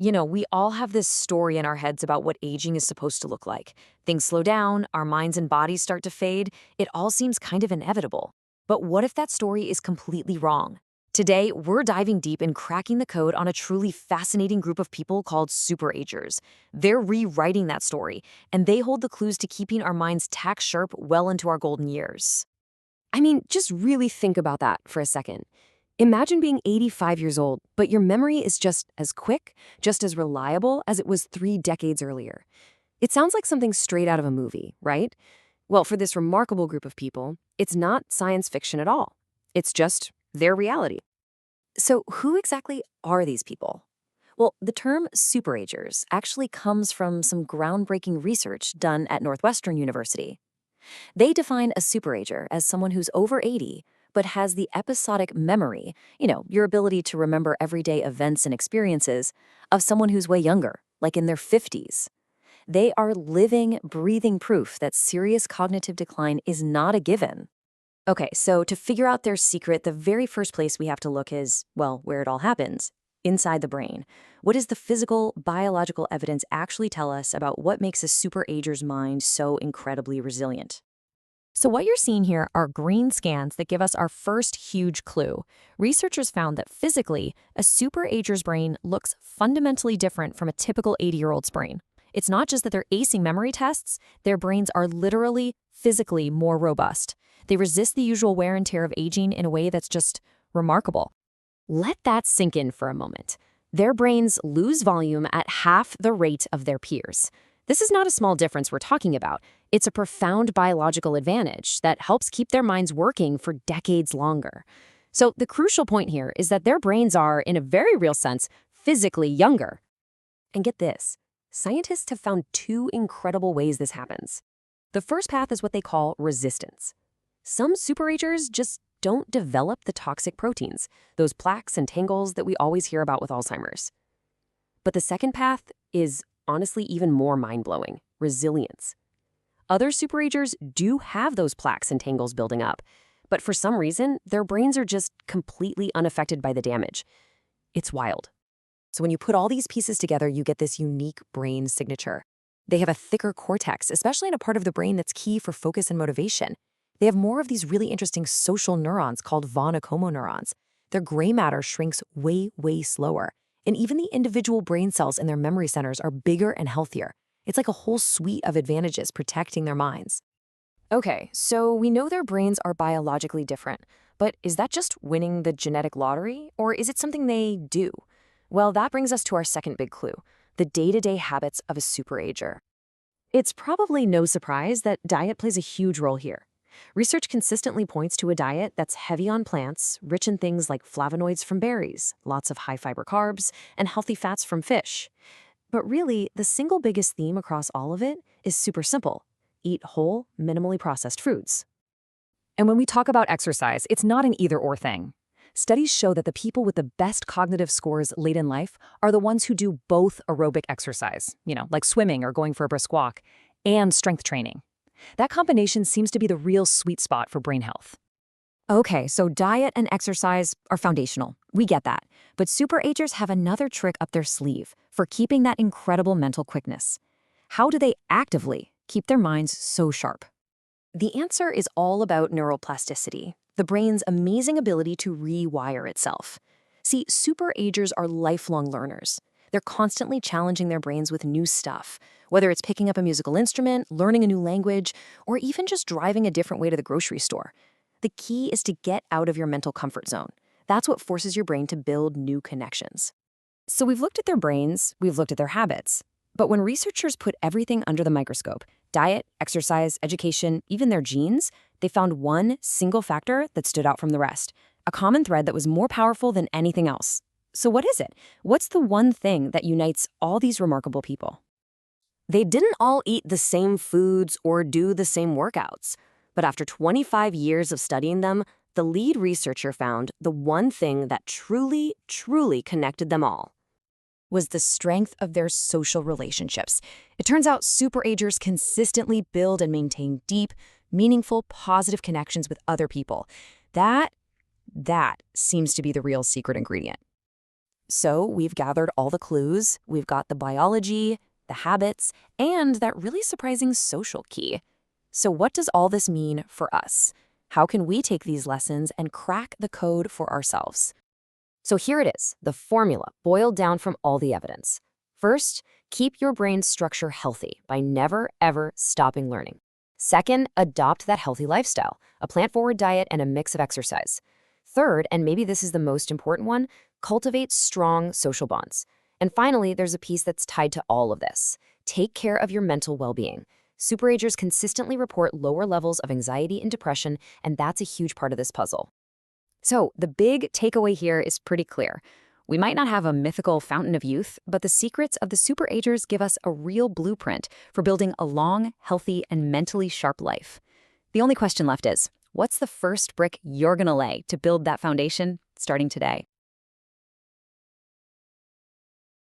We all have this story in our heads about what aging is supposed to look like. Things slow down, our minds and bodies start to fade. It all seems kind of inevitable. But what if that story is completely wrong? Today, we're diving deep and cracking the code on a truly fascinating group of people called superagers. They're rewriting that story, and they hold the clues to keeping our minds tack sharp well into our golden years. I mean, just really think about that for a second. Imagine being 85 years old, but your memory is just as quick, just as reliable as it was 3 decades earlier. It sounds like something straight out of a movie, right? Well, for this remarkable group of people, it's not science fiction at all. It's just their reality. So, who exactly are these people? Well, the term superagers actually comes from some groundbreaking research done at Northwestern University. They define a superager as someone who's over 80 but has the episodic memory, your ability to remember everyday events and experiences, of someone who's way younger, like in their 50s. They are living, breathing proof that serious cognitive decline is not a given. Okay, so to figure out their secret, the very first place we have to look is, well, where it all happens, inside the brain. What does the physical, biological evidence actually tell us about what makes a superager's mind so incredibly resilient? So what you're seeing here are green scans that give us our first huge clue. Researchers found that physically, a superager's brain looks fundamentally different from a typical 80-year-old's brain. It's not just that they're acing memory tests, their brains are literally, physically more robust. They resist the usual wear and tear of aging in a way that's just remarkable. Let that sink in for a moment. Their brains lose volume at half the rate of their peers. This is not a small difference we're talking about. It's a profound biological advantage that helps keep their minds working for decades longer. So the crucial point here is that their brains are, in a very real sense, physically younger. And get this, scientists have found two incredible ways this happens. The first path is what they call resistance. Some superagers just don't develop the toxic proteins, those plaques and tangles that we always hear about with Alzheimer's. But the second path is honestly even more mind-blowing: resilience. Other superagers do have those plaques and tangles building up, but for some reason, their brains are just completely unaffected by the damage. It's wild. So when you put all these pieces together, you get this unique brain signature. They have a thicker cortex, especially in a part of the brain that's key for focus and motivation. They have more of these really interesting social neurons called von-Ecomo neurons. Their gray matter shrinks way, way slower. And even the individual brain cells in their memory centers are bigger and healthier. It's like a whole suite of advantages protecting their minds. Okay, so we know their brains are biologically different, but is that just winning the genetic lottery, or is it something they do? Well, that brings us to our second big clue: the day-to-day habits of a superager. It's probably no surprise that diet plays a huge role here. Research consistently points to a diet that's heavy on plants, rich in things like flavonoids from berries, lots of high-fiber carbs, and healthy fats from fish. But really, the single biggest theme across all of it is super simple: eat whole, minimally processed foods. And when we talk about exercise, it's not an either-or thing. Studies show that the people with the best cognitive scores late in life are the ones who do both aerobic exercise, like swimming or going for a brisk walk, and strength training. That combination seems to be the real sweet spot for brain health. Okay, so diet and exercise are foundational. We get that. But superagers have another trick up their sleeve for keeping that incredible mental quickness. How do they actively keep their minds so sharp? The answer is all about neuroplasticity, the brain's amazing ability to rewire itself. See, superagers are lifelong learners. They're constantly challenging their brains with new stuff, whether it's picking up a musical instrument, learning a new language, or even just driving a different way to the grocery store. The key is to get out of your mental comfort zone. That's what forces your brain to build new connections. So we've looked at their brains, we've looked at their habits. But when researchers put everything under the microscope, diet, exercise, education, even their genes, they found one single factor that stood out from the rest, a common thread that was more powerful than anything else. So what is it? What's the one thing that unites all these remarkable people? They didn't all eat the same foods or do the same workouts. But after 25 years of studying them, the lead researcher found the one thing that truly, truly connected them all was the strength of their social relationships. It turns out superagers consistently build and maintain deep, meaningful, positive connections with other people. That seems to be the real secret ingredient. So we've gathered all the clues, we've got the biology, the habits, and that really surprising social key. So what does all this mean for us? How can we take these lessons and crack the code for ourselves? So here it is, the formula boiled down from all the evidence. First, keep your brain's structure healthy by never, ever stopping learning. Second, adopt that healthy lifestyle, a plant-forward diet and a mix of exercise. Third, and maybe this is the most important one, cultivate strong social bonds. And finally, there's a piece that's tied to all of this. Take care of your mental well-being. Superagers consistently report lower levels of anxiety and depression, and that's a huge part of this puzzle. So the big takeaway here is pretty clear. We might not have a mythical fountain of youth, but the secrets of the superagers give us a real blueprint for building a long, healthy, and mentally sharp life. The only question left is, what's the first brick you're gonna lay to build that foundation starting today?